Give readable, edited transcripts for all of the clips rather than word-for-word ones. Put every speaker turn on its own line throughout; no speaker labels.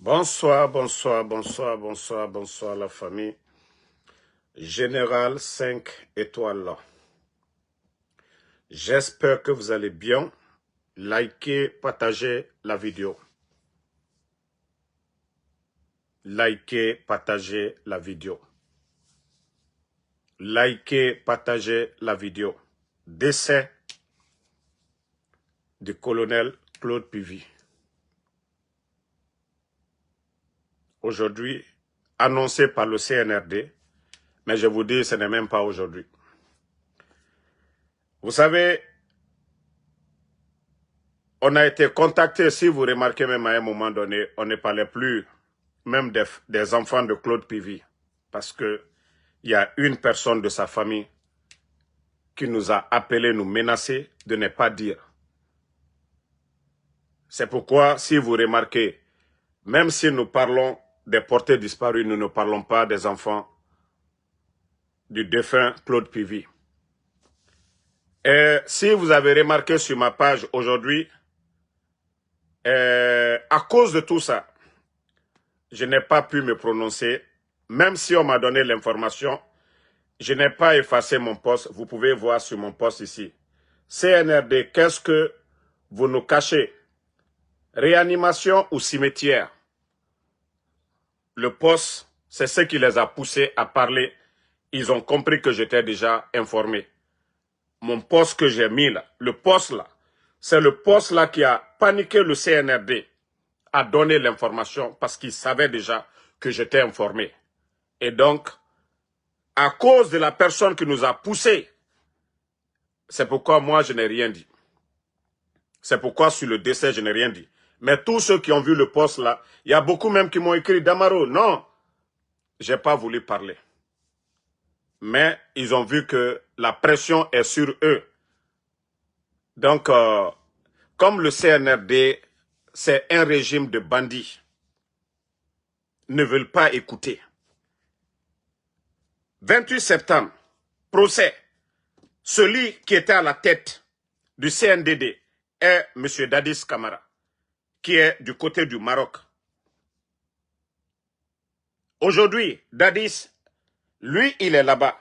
Bonsoir, bonsoir, bonsoir, bonsoir, bonsoir la famille. Général 5 étoiles. J'espère que vous allez bien. Likez, partagez la vidéo. Likez, partagez la vidéo. Likez, partagez la vidéo. Décès du colonel Claude Pivy. Aujourd'hui, annoncé par le CNRD, mais je vous dis, ce n'est même pas aujourd'hui. Vous savez, on a été contacté, si vous remarquez même à un moment donné, on ne parlait plus même des enfants de Claude Pivy, parce qu'il y a une personne de sa famille qui nous a appelés, nous menacer de ne pas dire. C'est pourquoi, si vous remarquez, même si nous parlons des portés disparus, nous ne parlons pas des enfants du défunt Claude Pivy. Et si vous avez remarqué sur ma page aujourd'hui, à cause de tout ça, je n'ai pas pu me prononcer, même si on m'a donné l'information, je n'ai pas effacé mon poste, vous pouvez voir sur mon poste ici. CNRD, qu'est-ce que vous nous cachez? Réanimation ou cimetière? Le poste, c'est ce qui les a poussés à parler. Ils ont compris que j'étais déjà informé. Mon poste que j'ai mis là, le poste là, c'est le poste là qui a paniqué le CNRD à donner l'information parce qu'il savait déjà que j'étais informé. Et donc, à cause de la personne qui nous a poussés, c'est pourquoi moi je n'ai rien dit. C'est pourquoi sur le décès je n'ai rien dit. Mais tous ceux qui ont vu le poste là, il y a beaucoup même qui m'ont écrit Damaro. Non, j'ai pas voulu parler. Mais ils ont vu que la pression est sur eux. Donc, comme le CNRD, c'est un régime de bandits, ne veulent pas écouter. 28 septembre, procès. Celui qui était à la tête du CNDD est M. Dadis Camara, qui est du côté du Maroc. Aujourd'hui, Dadis, lui, il est là-bas,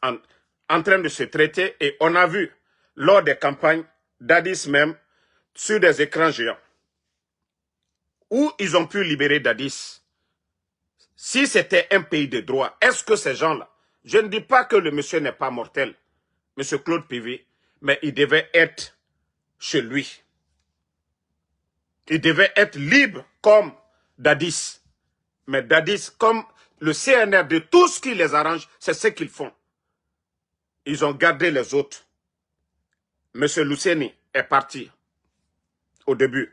en train de se traiter, et on a vu, lors des campagnes, Dadis même, sur des écrans géants, où ils ont pu libérer Dadis. Si c'était un pays de droit, est-ce que ces gens-là, je ne dis pas que le monsieur n'est pas mortel, monsieur Claude Pivy, mais il devait être chez lui. Il devait être libre comme Dadis. Mais Dadis, comme le CNRD, tout ce qui les arrange, c'est ce qu'ils font. Ils ont gardé les autres. Monsieur Luceni est parti au début.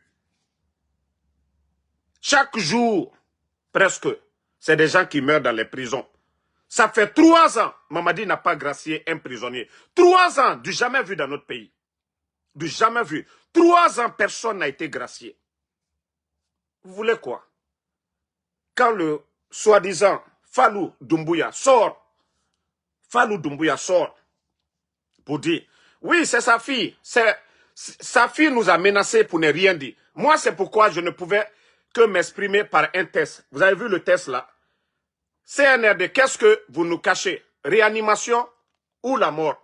Chaque jour, presque, c'est des gens qui meurent dans les prisons. Ça fait 3 ans, Mamadi n'a pas gracié un prisonnier. 3 ans, du jamais vu dans notre pays. Du jamais vu. 3 ans, personne n'a été gracié. Vous voulez quoi? Quand le soi-disant Fallou Doumbouya sort pour dire, oui, c'est sa fille. Sa fille nous a menacés pour ne rien dire. Moi, c'est pourquoi je ne pouvais que m'exprimer par un test. Vous avez vu le test là? CNRD, qu'est-ce que vous nous cachez? Réanimation ou la mort?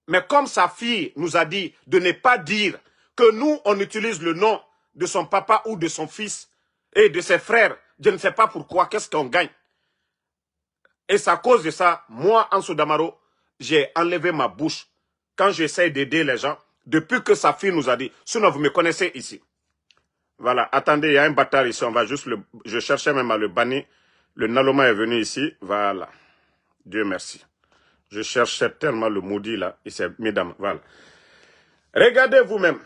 Mais comme sa fille nous a dit de ne pas dire que nous, on utilise le nom de son papa ou de son fils et de ses frères, je ne sais pas pourquoi, qu'est-ce qu'on gagne? Et c'est à cause de ça, moi, Ansou Damaro, j'ai enlevé ma bouche quand j'essaie d'aider les gens, depuis que sa fille nous a dit. Sinon, vous me connaissez ici. Voilà, attendez, il y a un bâtard ici, on va juste le... Je cherchais même à le bannir. Le Naloma est venu ici, voilà. Dieu merci. Je cherchais tellement le maudit là, il s'est mis dans... Voilà. Regardez vous-même.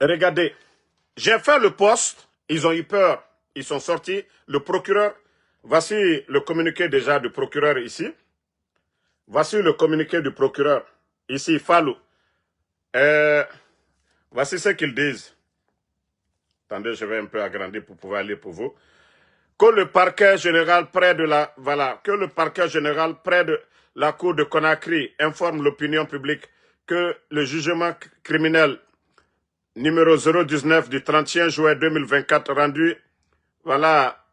Regardez. J'ai fait le poste, ils ont eu peur, ils sont sortis. Le procureur, voici le communiqué déjà du procureur ici. Voici le communiqué du procureur. Ici, Fallou. Voici ce qu'ils disent. Attendez, je vais un peu agrandir pour pouvoir lire pour vous. Que le parquet général près de la... Voilà. Que le parquet général près de la cour de Conakry informe l'opinion publique que le jugement criminel numéro 019 du 31 juin 2024 rendu voilà,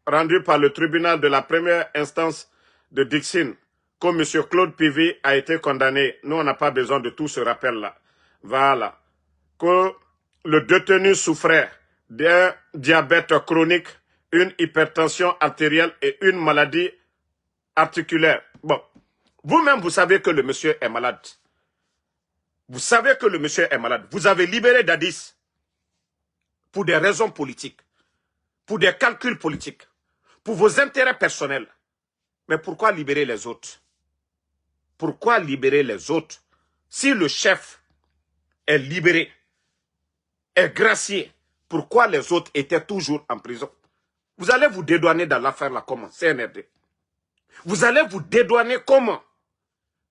rendu par le tribunal de la première instance de Dixine, que M. Claude Pivi a été condamné. Nous, on n'a pas besoin de tout ce rappel-là. Voilà. Que le détenu souffrait d'un diabète chronique, une hypertension artérielle et une maladie articulaire. Bon, vous-même, vous savez que le monsieur est malade. Vous savez que le monsieur est malade. Vous avez libéré Dadis pour des raisons politiques, pour des calculs politiques, pour vos intérêts personnels. Mais pourquoi libérer les autres? Pourquoi libérer les autres? Si le chef est libéré, est gracié, pourquoi les autres étaient toujours en prison? Vous allez vous dédouaner dans l'affaire là comment? CNRD. Vous allez vous dédouaner comment?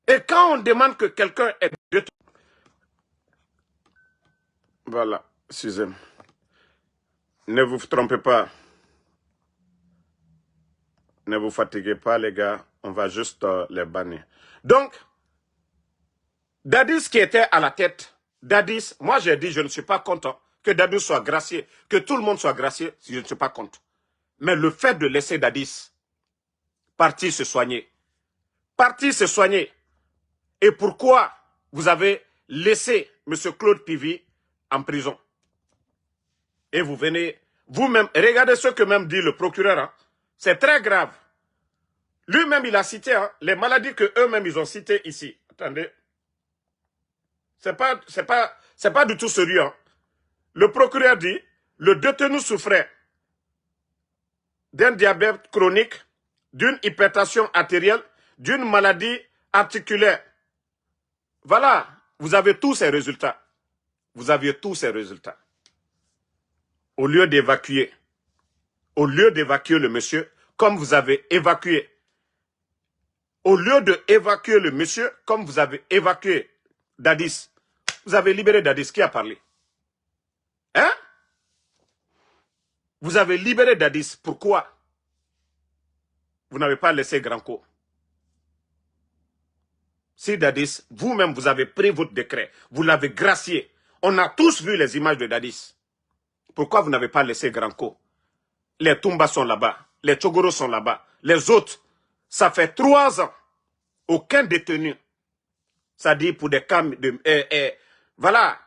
Et quand on demande que quelqu'un est détenu... Voilà, excusez-moi. Ne vous trompez pas. Ne vous fatiguez pas, les gars. On va juste les bannir. Donc, Dadis qui était à la tête, Dadis, moi j'ai dit, je ne suis pas content que Dadis soit gracié, que tout le monde soit gracié, si je ne suis pas content. Mais le fait de laisser Dadis partir se soigner, et pourquoi vous avez laissé M. Claude Pivi en prison? Et vous venez, vous-même, regardez ce que même dit le procureur, hein. C'est très grave. Lui-même, il a cité hein, les maladies que eux-mêmes, ils ont citées ici. Attendez. C'est pas du tout sérieux. Hein. Le procureur dit, le détenu souffrait d'un diabète chronique, d'une hypertension artérielle, d'une maladie articulaire. Voilà, vous avez tous ces résultats. Vous aviez tous ces résultats. Au lieu d'évacuer le monsieur, comme vous avez évacué, au lieu d'évacuer le monsieur, comme vous avez évacué Dadis, vous avez libéré Dadis. Qui a parlé? Hein? Vous avez libéré Dadis. Pourquoi? Vous n'avez pas laissé Granco. Si Dadis, vous-même, vous avez pris votre décret, vous l'avez gracié. On a tous vu les images de Dadis. Pourquoi vous n'avez pas laissé Granco? Les Toumba sont là-bas, les Tchogoro sont là-bas, les autres, ça fait 3 ans, aucun détenu. Ça dit pour des cas de... voilà,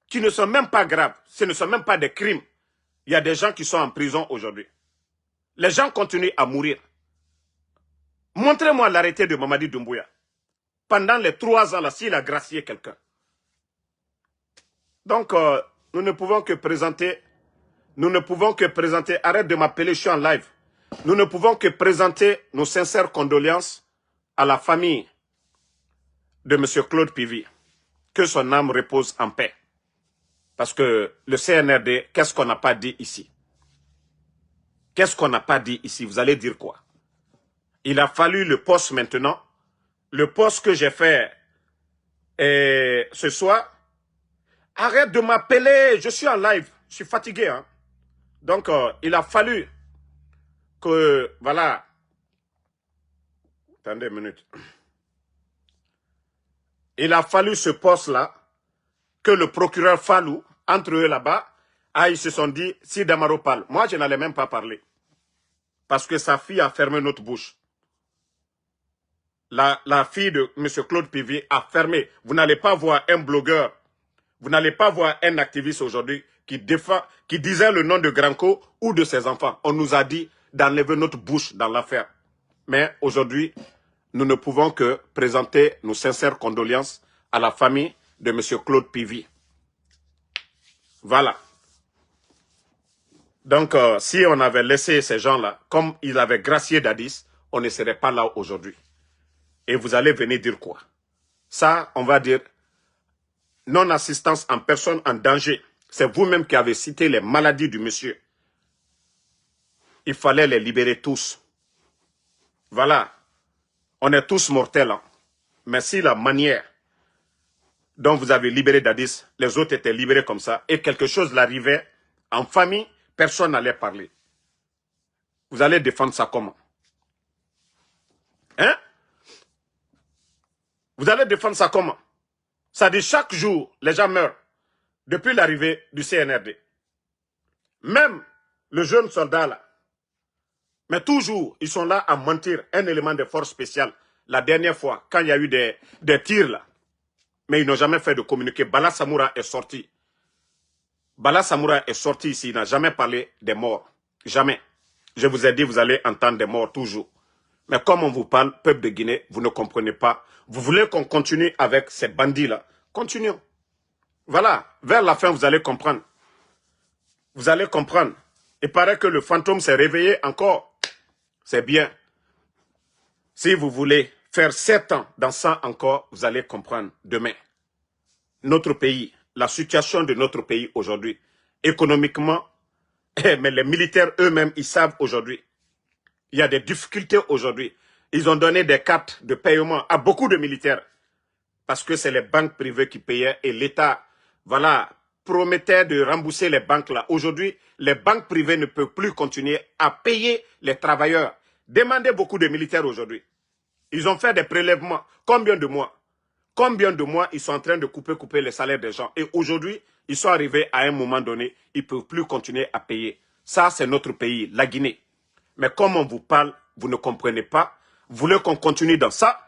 qui ne sont même pas graves, ce ne sont même pas des crimes. Il y a des gens qui sont en prison aujourd'hui. Les gens continuent à mourir. Montrez-moi l'arrêté de Mamadi Doumbouya. Pendant les 3 ans là, s'il a gracié quelqu'un. Donc, nous ne pouvons que présenter, arrête de m'appeler, je suis en live. Nous ne pouvons que présenter nos sincères condoléances à la famille de M. Claude Pivi. Que son âme repose en paix. Parce que le CNRD, qu'est-ce qu'on n'a pas dit ici? Qu'est-ce qu'on n'a pas dit ici? Vous allez dire quoi? Il a fallu le poste maintenant. Le poste que j'ai fait ce soir. Arrête de m'appeler, je suis en live. Je suis fatigué. Hein? Donc, il a fallu que, voilà. Attendez une minute. Il a fallu ce poste-là, que le procureur Fallou, entre eux là-bas, ils se sont dit, si Damaro parle. Moi, je n'allais même pas parler. Parce que sa fille a fermé notre bouche. La fille de M. Claude Pivi a fermé. Vous n'allez pas voir un blogueur, vous n'allez pas voir un activiste aujourd'hui qui disait le nom de Granco ou de ses enfants. On nous a dit d'enlever notre bouche dans l'affaire. Mais aujourd'hui, nous ne pouvons que présenter nos sincères condoléances à la famille de M. Claude Pivi. Voilà. Donc, si on avait laissé ces gens-là, comme ils avaient gracié Dadis, on ne serait pas là aujourd'hui. Et vous allez venir dire quoi? Ça, on va dire non-assistance en personne en danger. C'est vous-même qui avez cité les maladies du monsieur. Il fallait les libérer tous. Voilà. On est tous mortels. Hein. Mais si la manière dont vous avez libéré Dadis, les autres étaient libérés comme ça, et quelque chose l'arrivait en famille, personne n'allait parler. Vous allez défendre ça comment? Hein? Vous allez défendre ça comment? Ça dit chaque jour, les gens meurent depuis l'arrivée du CNRD. Même le jeune soldat là. Mais toujours, ils sont là à mentir. Un élément de force spéciale. La dernière fois, quand il y a eu des tirs là. Mais ils n'ont jamais fait de communiqué. Bala Samoura est sorti. Bala Samoura est sorti ici. Il n'a jamais parlé des morts. Jamais. Je vous ai dit, vous allez entendre des morts toujours. Mais comme on vous parle, peuple de Guinée, vous ne comprenez pas. Vous voulez qu'on continue avec ces bandits-là. Continuons. Voilà. Vers la fin, vous allez comprendre. Vous allez comprendre. Il paraît que le fantôme s'est réveillé encore. C'est bien. Si vous voulez faire 7 ans dans ça encore, vous allez comprendre demain. Notre pays, la situation de notre pays aujourd'hui, économiquement, mais les militaires eux-mêmes, ils savent aujourd'hui. Il y a des difficultés aujourd'hui. Ils ont donné des cartes de paiement à beaucoup de militaires. Parce que c'est les banques privées qui payaient et l'État, voilà, promettait de rembourser les banques là. Aujourd'hui, les banques privées ne peuvent plus continuer à payer les travailleurs. Demandez beaucoup de militaires aujourd'hui. Ils ont fait des prélèvements. Combien de mois? Combien de mois ils sont en train de couper les salaires des gens? Et aujourd'hui, ils sont arrivés à un moment donné, ils ne peuvent plus continuer à payer. Ça, c'est notre pays, la Guinée. Mais comme on vous parle, vous ne comprenez pas. Vous voulez qu'on continue dans ça?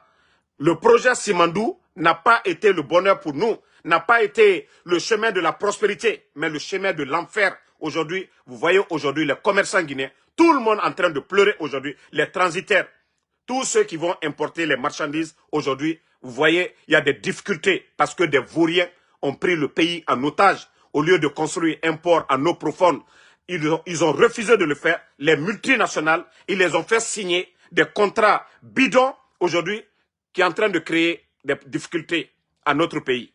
Le projet Simandou n'a pas été le bonheur pour nous, n'a pas été le chemin de la prospérité, mais le chemin de l'enfer. Aujourd'hui, vous voyez aujourd'hui les commerçants guinéens, tout le monde en train de pleurer aujourd'hui, les transitaires, tous ceux qui vont importer les marchandises aujourd'hui, vous voyez, il y a des difficultés parce que des vauriens ont pris le pays en otage. Au lieu de construire un port en eau profonde, ils ont refusé de le faire. Les multinationales, ils les ont fait signer des contrats bidons aujourd'hui qui est en train de créer des difficultés à notre pays.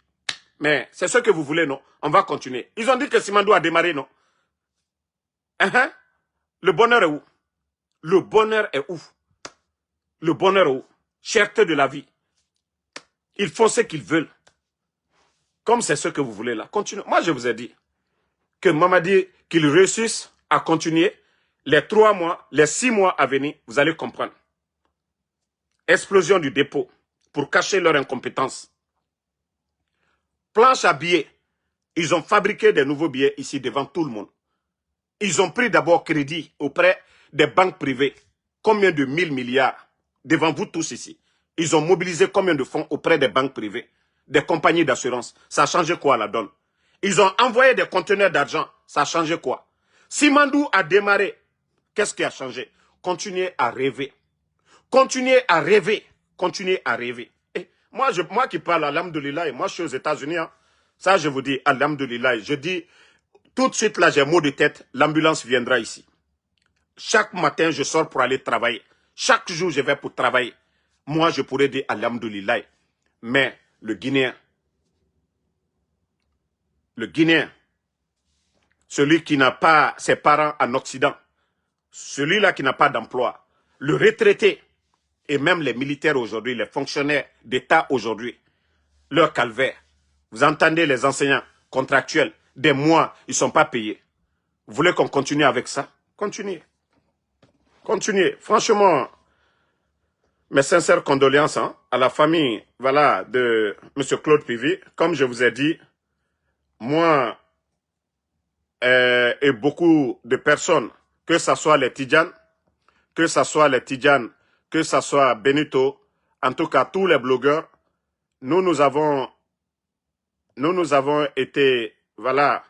Mais c'est ce que vous voulez, non? On va continuer. Ils ont dit que Simandou a démarré, non? Le bonheur est où? Le bonheur est où? Le bonheur est où? Cherté de la vie. Ils font ce qu'ils veulent. Comme c'est ce que vous voulez là. Continuez. Moi, je vous ai dit que Mamadi, qu'ils réussissent à continuer les 3 mois, les 6 mois à venir, vous allez comprendre. Explosion du dépôt pour cacher leur incompétence. Planche à billets. Ils ont fabriqué des nouveaux billets ici devant tout le monde. Ils ont pris d'abord crédit auprès des banques privées. Combien de 1000 milliards devant vous tous ici. Ils ont mobilisé combien de fonds auprès des banques privées, des compagnies d'assurance. Ça a changé quoi la donne? Ils ont envoyé des conteneurs d'argent. Ça a changé quoi? Simandou a démarré. Qu'est-ce qui a changé? Continuez à rêver. Continuez à rêver. Continuez à rêver. Et moi qui parle, alhamdoulilah, moi je suis aux États-Unis. Hein. Ça, je vous dis, alhamdoulilah. Je dis, tout de suite, là, j'ai un mot de tête. L'ambulance viendra ici. Chaque matin, je sors pour aller travailler. Chaque jour, je vais pour travailler. Moi, je pourrais dire alhamdoulilah. Mais le Guinéen, celui qui n'a pas ses parents en Occident, celui-là qui n'a pas d'emploi, le retraité, et même les militaires aujourd'hui, les fonctionnaires d'État aujourd'hui, leur calvaire. Vous entendez les enseignants contractuels, des mois, ils ne sont pas payés. Vous voulez qu'on continue avec ça? Continuez. Continuez. Franchement, mes sincères condoléances à la famille voilà, de M. Claude Pivi. Comme je vous ai dit, moi et beaucoup de personnes, que ce soit les Tidjanes, que ce soit Benito, en tout cas tous les blogueurs, nous avons été voilà,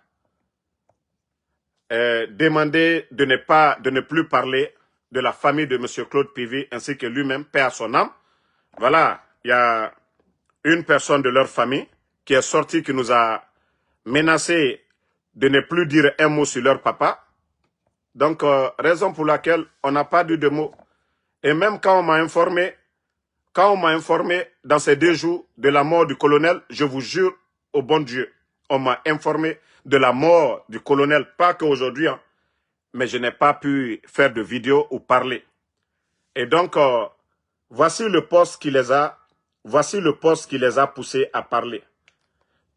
demandé de ne plus parler de la famille de M. Claude Pivi ainsi que lui-même, paix à son âme. Voilà, il y a une personne de leur famille qui est sortie, qui nous a menacé de ne plus dire un mot sur leur papa. Donc, raison pour laquelle on n'a pas dit de mots. Et même quand on m'a informé, dans ces 2 jours de la mort du colonel, je vous jure au bon Dieu, on m'a informé de la mort du colonel, pas qu'aujourd'hui, hein, mais je n'ai pas pu faire de vidéo ou parler. Et donc, voici le poste qui les a poussés à parler.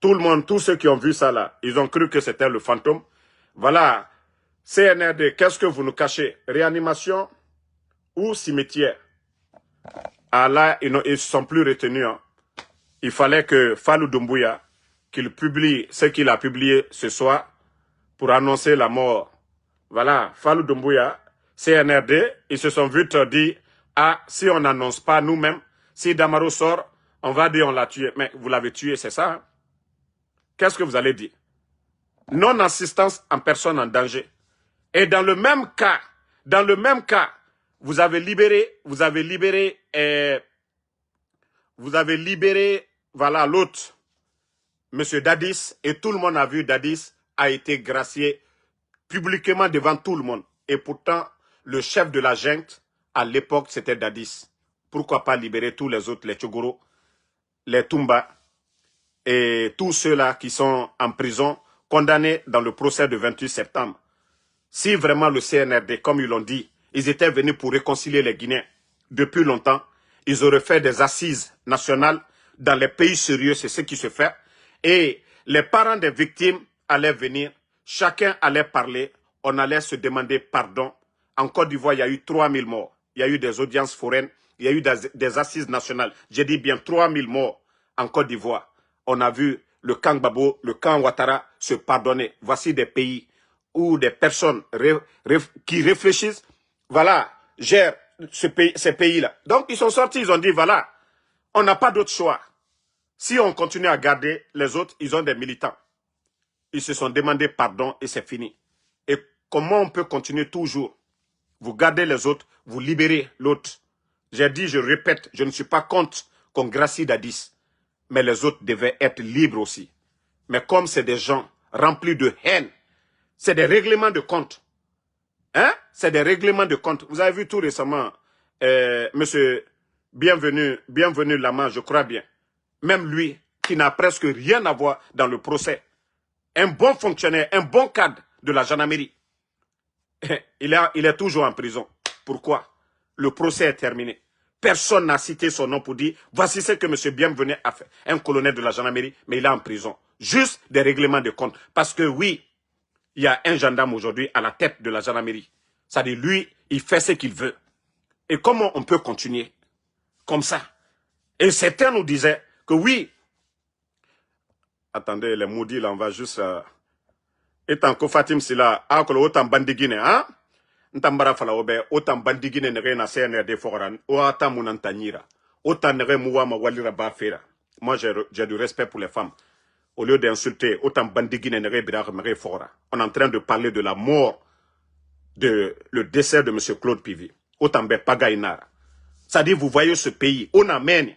Tout le monde, tous ceux qui ont vu ça là, ils ont cru que c'était le fantôme. Voilà, CNRD, qu'est-ce que vous nous cachez? Réanimation ou cimetière? Ah là, ils ne sont plus retenus. Hein. Il fallait que Fallou Doumbouya, qu'il publie ce qu'il a publié ce soir pour annoncer la mort Voilà, Fallou Doumbouya, CNRD, ils se sont vite dit, ah, si on n'annonce pas nous-mêmes, si Damaro sort, on va dire on l'a tué. Mais vous l'avez tué, c'est ça, hein? Qu'est-ce que vous allez dire? Non-assistance en personne en danger. Et dans le même cas, vous avez libéré, voilà, l'autre, Monsieur Dadis, et tout le monde a vu Dadis a été gracié publiquement devant tout le monde. Et pourtant, le chef de la junte, à l'époque, c'était Dadis. Pourquoi pas libérer tous les autres, les Tchogoro, les Tumba, et tous ceux-là qui sont en prison, condamnés dans le procès du 28 septembre. Si vraiment le CNRD, comme ils l'ont dit, ils étaient venus pour réconcilier les Guinéens depuis longtemps, ils auraient fait des assises nationales dans les pays sérieux, c'est ce qui se fait. Et les parents des victimes allaient venir, chacun allait parler, on allait se demander pardon. En Côte d'Ivoire, il y a eu 3000 morts. Il y a eu des audiences foraines, il y a eu des assises nationales. J'ai dit bien 3000 morts en Côte d'Ivoire. On a vu le camp Gbagbo, le camp Ouattara se pardonner. Voici des pays où des personnes qui réfléchissent, voilà, gèrent ces pays-là. Donc, ils sont sortis, ils ont dit, voilà, on n'a pas d'autre choix. Si on continue à garder les autres, ils ont des militants. Ils se sont demandé pardon et c'est fini. Et comment on peut continuer toujours? Vous gardez les autres, vous libérez l'autre. J'ai dit, je répète, je ne suis pas contre qu'on gracie Dadis. Mais les autres devaient être libres aussi. Mais comme c'est des gens remplis de haine, c'est des règlements de compte. Hein? C'est des règlements de compte. Vous avez vu tout récemment, monsieur Bienvenu Lama, je crois bien. Même lui, qui n'a presque rien à voir dans le procès. Un bon fonctionnaire, un bon cadre de la gendarmerie. Il est toujours en prison. Pourquoi? Le procès est terminé. Personne n'a cité son nom pour dire, voici ce que M. Bienvenu a fait. Un colonel de la gendarmerie, mais il est en prison. Juste des règlements de compte. Parce que oui, il y a un gendarme aujourd'hui à la tête de la gendarmerie. C'est-à-dire, lui, il fait ce qu'il veut. Et comment on peut continuer comme ça? Et certains nous disaient que oui. Attendez, les maudits, là, on va juste... Etant ko Fatim Sila, akolo autant bandigine, hein? Ntambara fala obe, autant bandigine nere na CNRD foran, o ata munantanyira. Autant nere muwa ma walira bafera. Moi, j'ai du respect pour les femmes. Au lieu d'insulter, autant bandigine nere bira mere fora. On est en train de parler de la mort, le décès de M. Claude Pivi. Autant be pagainara. C'est-à-dire, vous voyez ce pays, on amène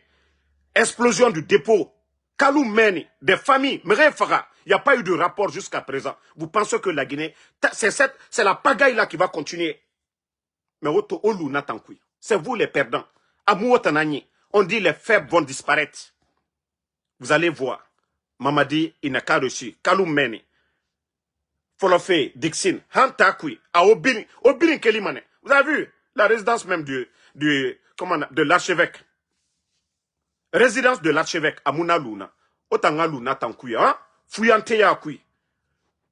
explosion du dépôt, Kalou Meni, des familles, mere fara. Il n'y a pas eu de rapport jusqu'à présent. Vous pensez que la Guinée, c'est la pagaille là qui va continuer. Mais c'est vous les perdants. On dit les faibles vont disparaître. Vous allez voir. Mamadi, il n'a qu'à reçu. Kalou Meni. Folofe, Dixin, Hantakui, à Obini Kelimane. Vous avez vu la résidence même de l'archevêque. Résidence de l'archevêque à Mounalouna. Otangaluna Tankui, hein? Fouyanteya kui.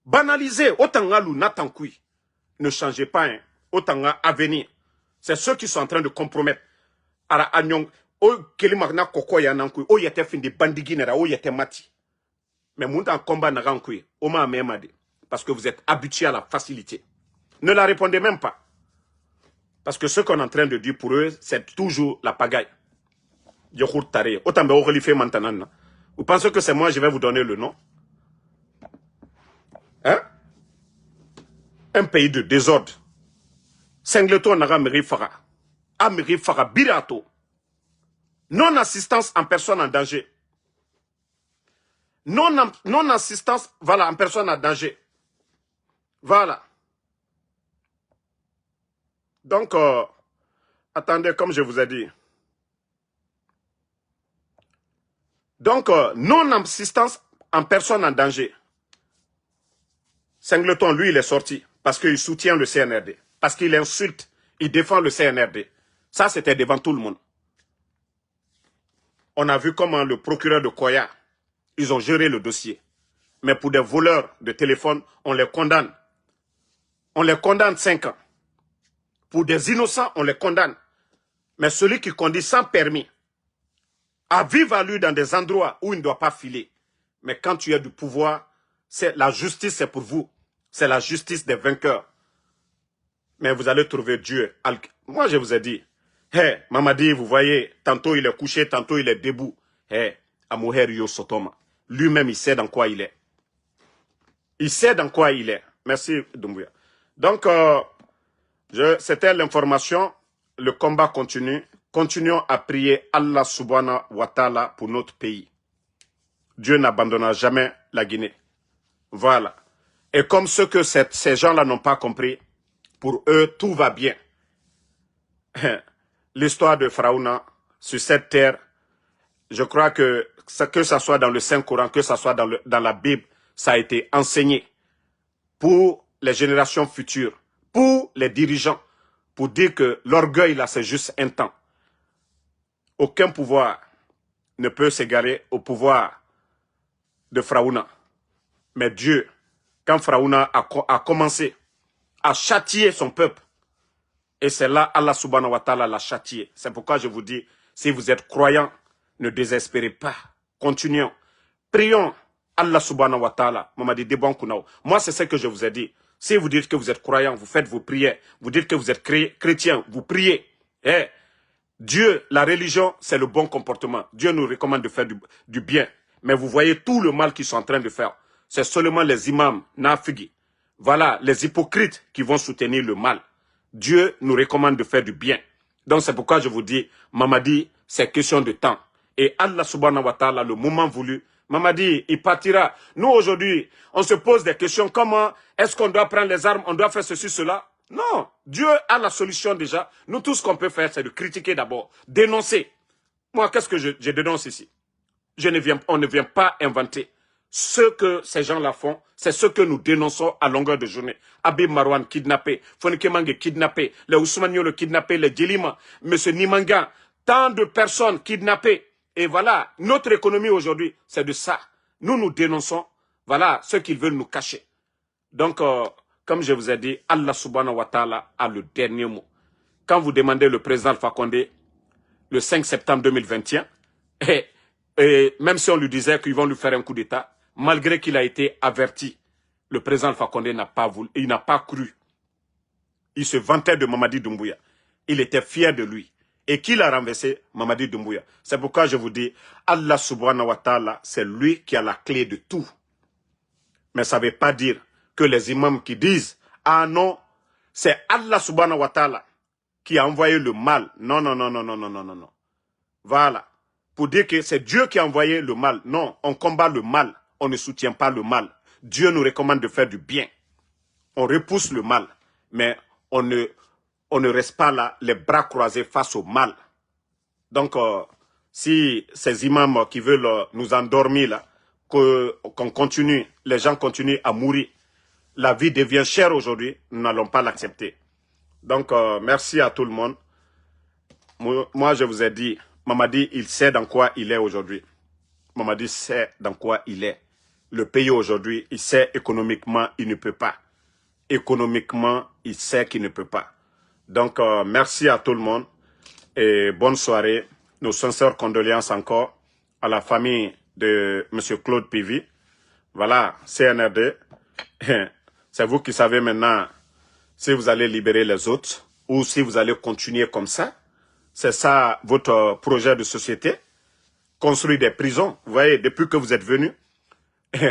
Banaliser, otangalu natankui. Ne changez pas, hein. Otanga à venir. C'est ceux qui sont en train de compromettre. Ara anyong, o kelimagna koko ya nankui, o yete fin de bandiginera, o yete mati. Mais moun en combat narankui, o ma memade. Parce que vous êtes habitués à la facilité. Ne la répondez même pas. Parce que ce qu'on est en train de dire pour eux, c'est toujours la pagaille. Yokour tare. Otambe o relife maintenant. Vous pensez que c'est moi, je vais vous donner le nom? Hein? Un pays de désordre. Singleton n'a meri fara. Ameri fara birato. Non-assistance en personne en danger. Non-assistance, voilà, en personne en danger. Voilà. Donc, attendez, comme je vous ai dit. Donc, non-assistance en personne en danger. Singleton, lui, il est sorti parce qu'il soutient le CNRD. Parce qu'il insulte, il défend le CNRD. Ça, c'était devant tout le monde. On a vu comment le procureur de Koya, ils ont géré le dossier. Mais pour des voleurs de téléphone, on les condamne. On les condamne 5 ans. Pour des innocents, on les condamne. Mais celui qui conduit sans permis, à vivre à lui dans des endroits où il ne doit pas filer. Mais quand tu as du pouvoir, la justice, c'est pour vous. C'est la justice des vainqueurs. Mais vous allez trouver Dieu. Moi, je vous ai dit, hey, Mamadi, vous voyez, tantôt il est couché, tantôt il est debout. Hey, Amouher Yo Sotoma. Lui-même, il sait dans quoi il est. Il sait dans quoi il est. Merci, Doumbouya. Donc, c'était l'information. Le combat continue. Continuons à prier Allah subhanahu wa ta'ala pour notre pays. Dieu n'abandonnera jamais la Guinée. Voilà. Et comme ce que ces gens-là n'ont pas compris, pour eux, tout va bien. L'histoire de Pharaon sur cette terre, je crois que ça soit dans le Saint-Coran, que ça soit dans la Bible, ça a été enseigné pour les générations futures, pour les dirigeants, pour dire que l'orgueil, là, c'est juste un temps. Aucun pouvoir ne peut s'égarer au pouvoir de Pharaon. Mais Dieu, quand Pharaon a commencé à châtier son peuple, et c'est là Allah subhanahu wa ta'ala l'a châtié. C'est pourquoi je vous dis, si vous êtes croyants, ne désespérez pas. Continuons. Prions Allah subhanahu wa ta'ala. Moi, c'est ce que je vous ai dit. Si vous dites que vous êtes croyants, vous faites vos prières. Vous dites que vous êtes chrétien, vous priez. Eh, Dieu, la religion, c'est le bon comportement. Dieu nous recommande de faire du bien. Mais vous voyez tout le mal qu'ils sont en train de faire. C'est seulement les imams, nafigi. Voilà, les hypocrites qui vont soutenir le mal. Dieu nous recommande de faire du bien. Donc c'est pourquoi je vous dis, Mamadi, c'est question de temps. Et Allah subhanahu wa ta'ala, le moment voulu, Mamadi, il partira. Nous aujourd'hui, on se pose des questions. Comment est-ce qu'on doit prendre les armes? On doit faire ceci, cela? Non, Dieu a la solution déjà. Nous, tout ce qu'on peut faire, c'est de critiquer d'abord, dénoncer. Moi, qu'est-ce que je dénonce ici? On ne vient pas inventer. Ce que ces gens-là font, c'est ce que nous dénonçons à longueur de journée. Abib Marwan kidnappé, Fonike Mange kidnappé, les Ousmane Yolo kidnappé, les Djelima, M. Nimanga, tant de personnes kidnappées. Et voilà, notre économie aujourd'hui, c'est de ça. Nous dénonçons, voilà, ce qu'ils veulent nous cacher. Donc, comme je vous ai dit, Allah subhanahu wa ta'ala a le dernier mot. Quand vous demandez le président Alpha Condé, le 5 septembre 2021, et même si on lui disait qu'ils vont lui faire un coup d'État, malgré qu'il a été averti, le président Alpha Condé n'a pas voulu, il n'a pas cru. Il se vantait de Mamadi Doumbouya. Il était fier de lui. Et qui l'a renversé? Mamadi Doumbouya. C'est pourquoi je vous dis, Allah subhanahu wa ta'ala, c'est lui qui a la clé de tout. Mais ça ne veut pas dire que les imams qui disent, ah non, c'est Allah subhanahu wa ta'ala qui a envoyé le mal. Non, non, non, non, non, non, non, non, non. Voilà. Pour dire que c'est Dieu qui a envoyé le mal. Non, on combat le mal. On ne soutient pas le mal. Dieu nous recommande de faire du bien. On repousse le mal. Mais on ne reste pas là, les bras croisés face au mal. Donc, si ces imams qui veulent nous endormir là, qu'on continue, les gens continuent à mourir, la vie devient chère aujourd'hui, nous n'allons pas l'accepter. Donc, merci à tout le monde. Moi, je vous ai dit, Mamadi, il sait dans quoi il est aujourd'hui. Mamadi sait dans quoi il est. Le pays aujourd'hui, il sait économiquement, il ne peut pas. Économiquement, il sait qu'il ne peut pas. Donc, merci à tout le monde et bonne soirée. Nos sincères condoléances encore à la famille de M. Claude Pivi. Voilà, CNRD. C'est vous qui savez maintenant si vous allez libérer les autres ou si vous allez continuer comme ça. C'est ça votre projet de société. Construire des prisons. Vous voyez, depuis que vous êtes venu,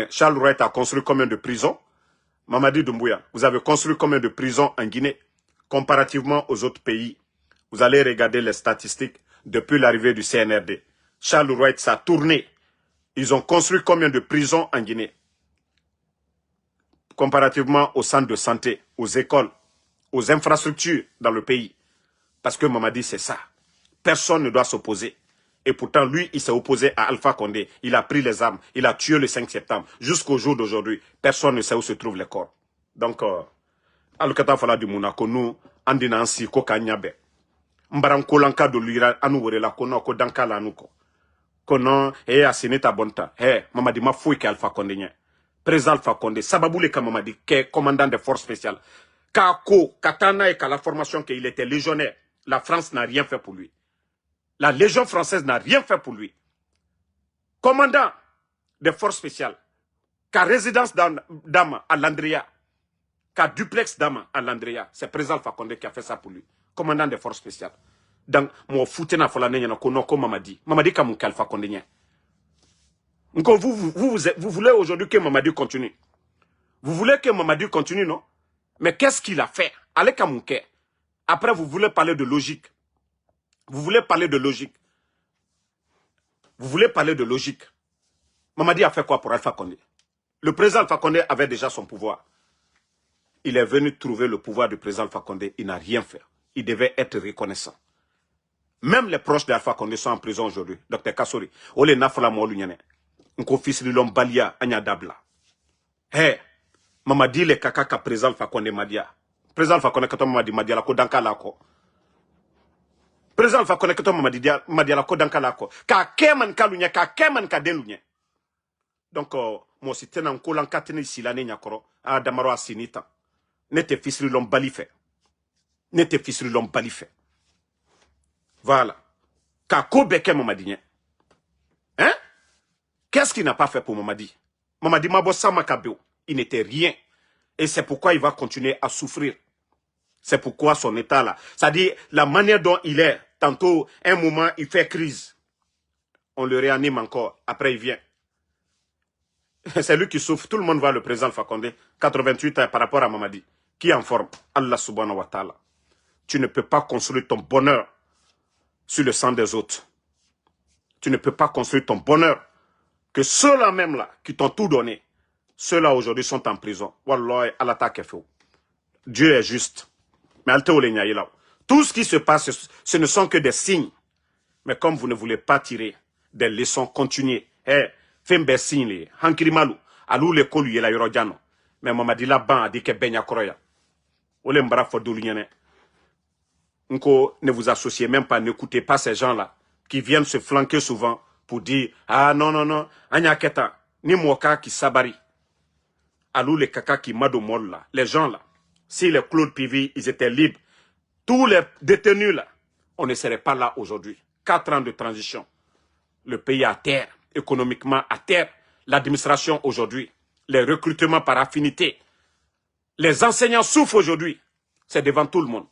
Charles Wright a construit combien de prisons? Mamadi Doumbouya, vous avez construit combien de prisons en Guinée comparativement aux autres pays? Vous allez regarder les statistiques depuis l'arrivée du CNRD. Charles Wright, ça a tourné. Ils ont construit combien de prisons en Guinée comparativement aux centres de santé, aux écoles, aux infrastructures dans le pays? Parce que Mamadi, c'est ça. Personne ne doit s'opposer. Et pourtant, lui, il s'est opposé à Alpha Condé. Il a pris les armes. Il a tué le 5 septembre. Jusqu'au jour d'aujourd'hui, personne ne sait où se trouvent les corps. Donc, Alukata Fala du Monaco, nous, Andina Ansi, Kokanyabe. Mbarankolanka de l'Iran, Anouwerela, Kono, Kodanka Lanuko. Kono, Asineta Bonta. Mamadi, ma fouille Alpha Condé. Président Alpha Condé, Sababoule Mamadi, qui est commandant des forces spéciales. Kako, Katana et qu'à la formation qu'il était légionnaire, la France n'a rien fait pour lui. La Légion française n'a rien fait pour lui. Commandant des forces spéciales, qu'à résidence d'âme à Landria, qu'à duplex d'Ama à l'Andrea. C'est le président Alpha Condé qui a fait ça pour lui. Commandant des forces spéciales. Donc, moi, foutena fola n'yana kono ko Mamadi. Mamadi ka mon Alpha Condé n'y. Donc, vous voulez aujourd'hui que Mamadi continue. Vous voulez que Mamadi continue, non? Mais qu'est-ce qu'il a fait? Allez qu'à mon cœur. Après, vous voulez parler de logique. Vous voulez parler de logique. Vous voulez parler de logique. Mamadi a fait quoi pour Alpha Condé? Le président Alpha Condé avait déjà son pouvoir. Il est venu trouver le pouvoir du président Alpha Condé. Il n'a rien fait. Il devait être reconnaissant. Même les proches d'Alpha Condé sont en prison aujourd'hui. Dr Kassori. Ole Nafola Molunyane. Nko fils de l'homme Balia Anya Dabla. Hé. Mamadi le kaka ka président Alpha Condé Madia. Président Alpha Condé kato Mamadi Madia la ko danka la ko. Président Alpha Condé kato Mamadi Madia la ko danka la ko. Ka keman kalunya ka keman ka delunya. Donc, moi, si tu es en collant katene ici l'année nyakoro, à Damaro Asinita, n'était fils de l'homme balifé. N'était fils de l'homme balifé. Voilà. Kako beke Mamadi. Hein? Qu'est-ce qu'il n'a pas fait pour Mamadi? Mamadi Mabo Samakabeo, il n'était rien. Et c'est pourquoi il va continuer à souffrir. C'est pourquoi son état là. C'est-à-dire, la manière dont il est, tantôt, un moment, il fait crise. On le réanime encore. Après, il vient. C'est lui qui souffre. Tout le monde voit le président Alpha Condé, 88 ans par rapport à Mamadi, qui est en forme. Allah subhanahu wa ta'ala. Tu ne peux pas construire ton bonheur sur le sang des autres. Tu ne peux pas construire ton bonheur que ceux-là même là, qui t'ont tout donné, ceux-là aujourd'hui sont en prison. Wallah, Allah t'a fait. Dieu est juste. Mais tout ce qui se passe, ce ne sont que des signes. Mais comme vous ne voulez pas tirer des leçons, continuez. Hey, Fembe signe, Hankirimalu, Alou le kolu yela yorojano. Mais Mamadi la ban a dit que Benya Kroya. Ole mbara fodoulienne. Nko, ne vous associez même pas, n'écoutez pas ces gens-là qui viennent se flanquer souvent pour dire ah non, non, non, Anya Keta, ni Moka qui sabari. Alou les kaka qui mado mol là, les gens là. Si les Claude Pivi, ils étaient libres, tous les détenus là, on ne serait pas là aujourd'hui. 4 ans de transition. Le pays à terre. Économiquement à terre, l'administration aujourd'hui, les recrutements par affinité, les enseignants souffrent aujourd'hui, c'est devant tout le monde.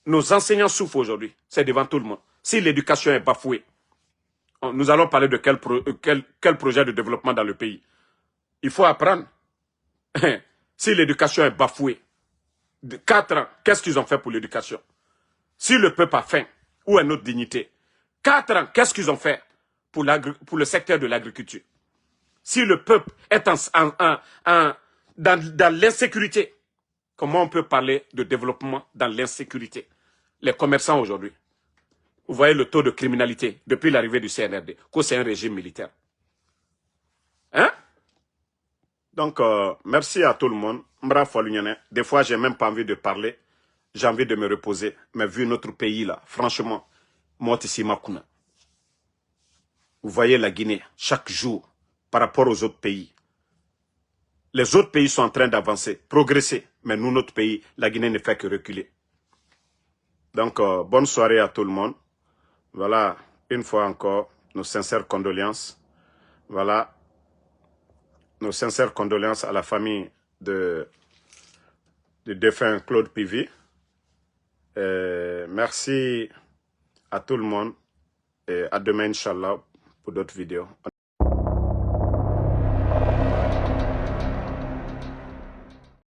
Nos enseignants souffrent aujourd'hui, c'est devant tout le monde. Si l'éducation est bafouée, nous allons parler de quel projet de développement dans le pays. Il faut apprendre. Si l'éducation est bafouée, 4 ans, qu'est-ce qu'ils ont fait pour l'éducation? Si le peuple a faim, où est notre dignité? 4 ans, qu'est-ce qu'ils ont fait pour le secteur de l'agriculture? Si le peuple est dans l'insécurité, comment on peut parler de développement dans l'insécurité? Les commerçants aujourd'hui, vous voyez le taux de criminalité depuis l'arrivée du CNRD, que c'est un régime militaire. Hein? Donc, merci à tout le monde. Des fois, j'ai même pas envie de parler. J'ai envie de me reposer. Mais vu notre pays là, franchement, moi, ici, Makuna. Vous voyez la Guinée, chaque jour, par rapport aux autres pays. Les autres pays sont en train d'avancer, progresser. Mais nous, notre pays, la Guinée ne fait que reculer. Donc, bonne soirée à tout le monde. Voilà, une fois encore, nos sincères condoléances. Voilà, nos sincères condoléances à la famille du défunt Claude Pivi. Merci à tout le monde. Et à demain, Inch'Allah, pour d'autres vidéos.